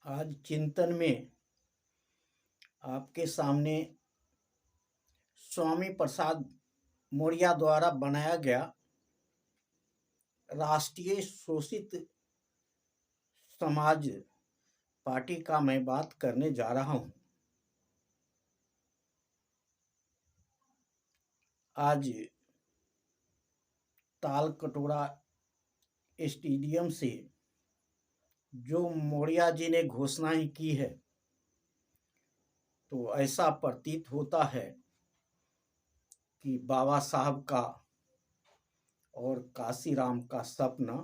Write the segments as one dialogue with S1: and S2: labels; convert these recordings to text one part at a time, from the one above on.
S1: आज चिंतन में आपके सामने स्वामी प्रसाद मौर्य द्वारा बनाया गया राष्ट्रीय शोषित समाज पार्टी का मैं बात करने जा रहा हूं। आज ताल कटोरा स्टेडियम से जो मौर्य जी ने घोषणाएं की है, तो ऐसा प्रतीत होता है कि बाबा साहब का और काशीराम का सपना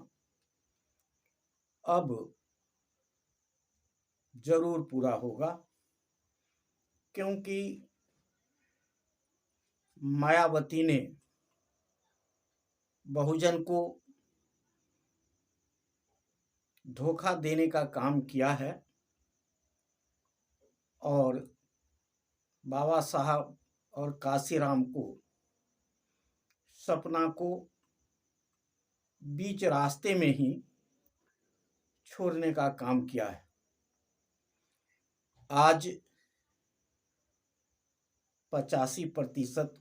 S1: अब जरूर पूरा होगा, क्योंकि मायावती ने बहुजन को धोखा देने का काम किया है और बाबा साहब और काशीराम को सपना को बीच रास्ते में ही छोड़ने का काम किया है। आज 85%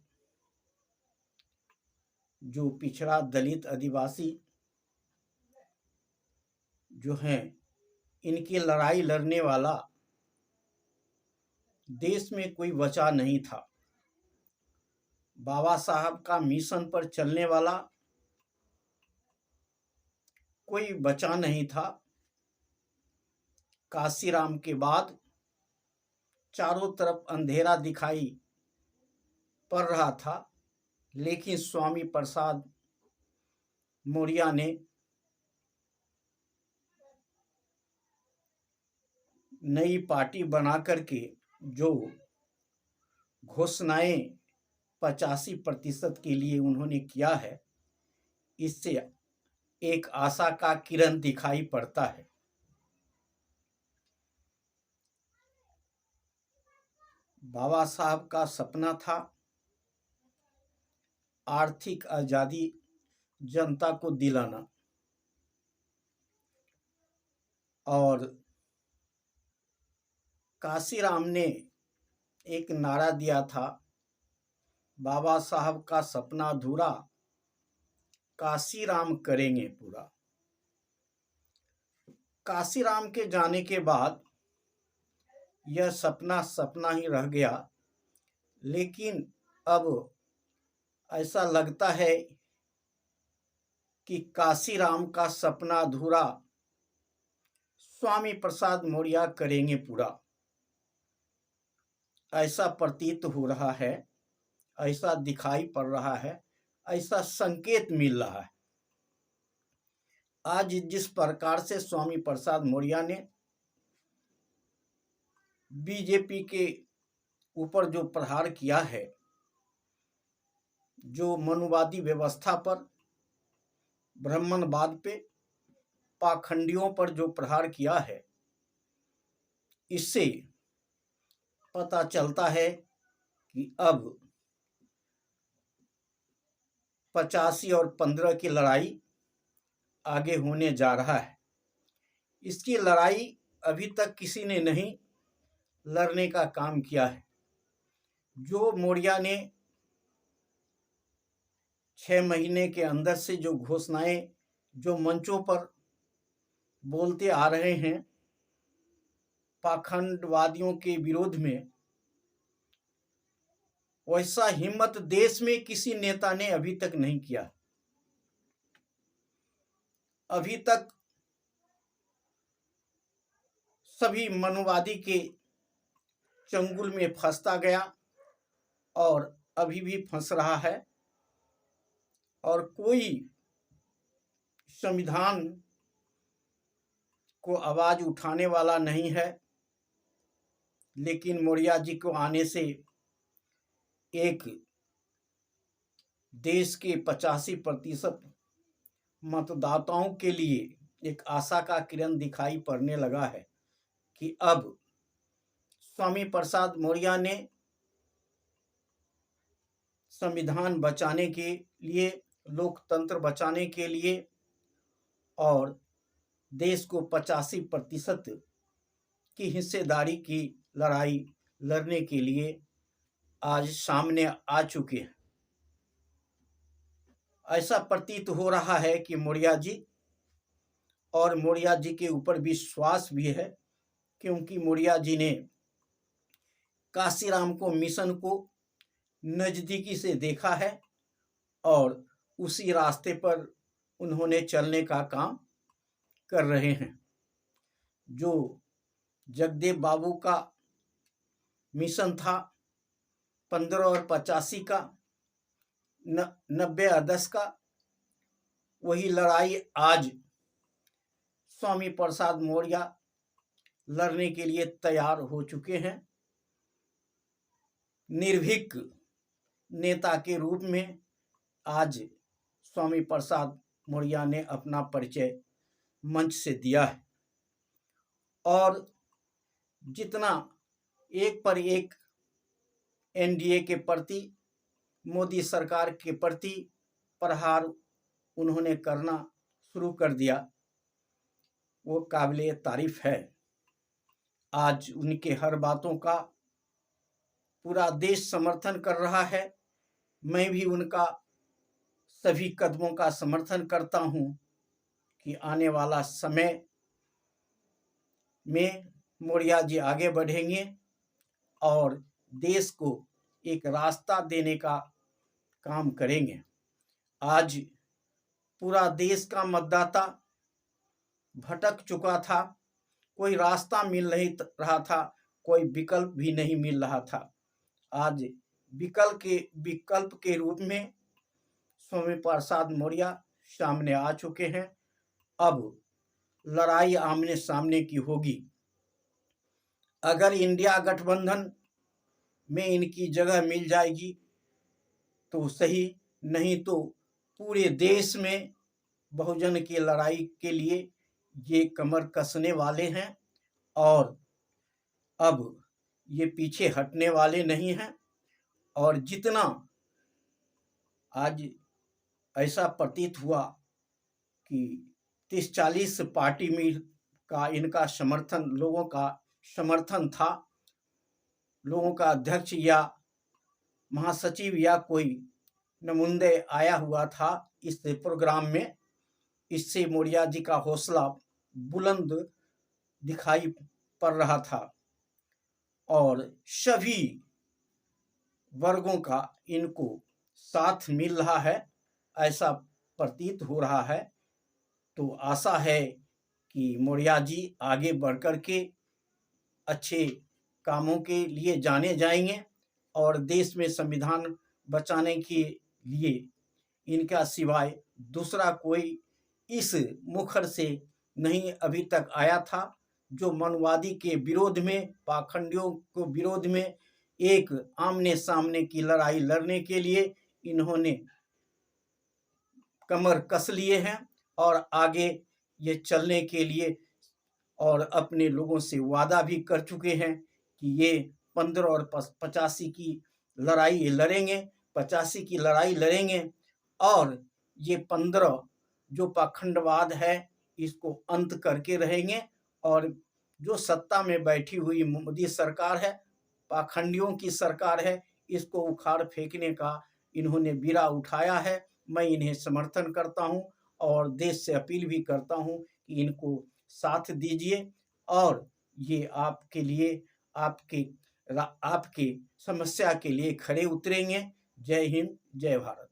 S1: जो पिछड़ा दलित आदिवासी जो हैं, इनकी लड़ाई लड़ने वाला देश में कोई बचा नहीं था। बाबा साहब का मिशन पर चलने वाला कोई बचा नहीं था। काशीराम के बाद चारों तरफ अंधेरा दिखाई पड़ रहा था, लेकिन स्वामी प्रसाद मौर्य ने नई पार्टी बना करके जो घोषणाएं 85% के लिए उन्होंने किया है, इससे एक आशा का किरण दिखाई पड़ता है। बाबा साहब का सपना था आर्थिक आजादी जनता को दिलाना, और काशीराम ने एक नारा दिया था, बाबा साहब का सपना अधूरा, काशीराम करेंगे पूरा। काशीराम के जाने के बाद यह सपना सपना ही रह गया, लेकिन अब ऐसा लगता है कि काशीराम का सपना अधूरा स्वामी प्रसाद मौर्य करेंगे पूरा। ऐसा प्रतीत हो रहा है, ऐसा दिखाई पड़ रहा है, ऐसा संकेत मिल रहा है। आज जिस प्रकार से स्वामी प्रसाद मौर्य ने बीजेपी के ऊपर जो प्रहार किया है, जो मनुवादी व्यवस्था पर, ब्राह्मणवाद पे, पाखंडियों पर जो प्रहार किया है, इससे पता चलता है कि अब 85 और 15 की लड़ाई आगे होने जा रहा है। इसकी लड़ाई अभी तक किसी ने नहीं लड़ने का काम किया है। जो मौर्य ने 6 महीने के अंदर से जो घोषणाएं जो मंचों पर बोलते आ रहे हैं पाखंडवादियों के विरोध में, वैसा हिम्मत देश में किसी नेता ने अभी तक नहीं किया। अभी तक सभी मनुवादी के चंगुल में फंसता गया और अभी भी फंस रहा है, और कोई संविधान को आवाज उठाने वाला नहीं है। लेकिन मौर्य जी को आने से एक देश के 85% मतदाताओं के लिए एक आशा का किरण दिखाई पड़ने लगा है कि अब स्वामी प्रसाद मौर्य ने संविधान बचाने के लिए, लोकतंत्र बचाने के लिए और देश को 85% की हिस्सेदारी की लड़ाई लड़ने के लिए आज सामने आ चुके हैं। ऐसा प्रतीत हो रहा है कि मौर्य जी और मौर्य जी के ऊपर विश्वास भी है, क्योंकि मौर्य जी ने काशीराम को मिशन को नजदीकी से देखा है और उसी रास्ते पर उन्होंने चलने का काम कर रहे हैं। जो जगदेव बाबू का मिशन था 15 और 85 का, 90 और 10 का, वही लड़ाई आज स्वामी प्रसाद मौर्य लड़ने के लिए तैयार हो चुके हैं। निर्भीक नेता के रूप में आज स्वामी प्रसाद मौर्य ने अपना परिचय मंच से दिया है और जितना एक पर एक एनडीए के प्रति, मोदी सरकार के प्रति प्रहार उन्होंने करना शुरू कर दिया, वो काबिले तारीफ है। आज उनके हर बातों का पूरा देश समर्थन कर रहा है। मैं भी उनका सभी कदमों का समर्थन करता हूं कि आने वाला समय में मौर्य जी आगे बढ़ेंगे और देश को एक रास्ता देने का काम करेंगे। आज पूरा देश का मतदाता भटक चुका था, कोई रास्ता मिल नहीं रहा था, कोई विकल्प भी नहीं मिल रहा था। आज विकल्प के रूप में स्वामी प्रसाद मौर्य सामने आ चुके हैं। अब लड़ाई आमने सामने की होगी। अगर इंडिया गठबंधन में इनकी जगह मिल जाएगी तो सही, नहीं तो पूरे देश में बहुजन की लड़ाई के लिए ये कमर कसने वाले हैं और अब ये पीछे हटने वाले नहीं हैं। और जितना आज ऐसा प्रतीत हुआ कि 30-40 पार्टी में का इनका समर्थन, लोगों का समर्थन था, लोगों का अध्यक्ष या महासचिव या कोई नुमाइंदे आया हुआ था इस प्रोग्राम में। इससे मौर्य जी का हौसला बुलंद दिखाई पड़ रहा था और सभी वर्गों का इनको साथ मिल रहा है, ऐसा प्रतीत हो रहा है। तो आशा है कि मौर्य जी आगे बढ़कर के अच्छे कामों के लिए जाने जाएंगे और देश में संविधान बचाने के लिए इनका सिवाय दूसरा कोई इस मुखर से नहीं अभी तक आया था, जो मनवादी के विरोध में, पाखंडियों को विरोध में एक आमने सामने की लड़ाई लड़ने के लिए इन्होंने कमर कस लिए हैं और आगे ये चलने के लिए और अपने लोगों से वादा भी कर चुके हैं कि ये 15 और 85 की लड़ाई लड़ेंगे, 85 की लड़ाई लड़ेंगे और ये 15 जो पाखंडवाद है इसको अंत करके रहेंगे। और जो सत्ता में बैठी हुई मोदी सरकार है, पाखंडियों की सरकार है, इसको उखाड़ फेंकने का इन्होंने बीड़ा उठाया है। मैं इन्हें समर्थन करता हूं और देश से अपील भी करता हूं कि इनको साथ दीजिए और ये आपके लिए, आपके समस्या के लिए खड़े उतरेंगे। जय हिंद, जय भारत।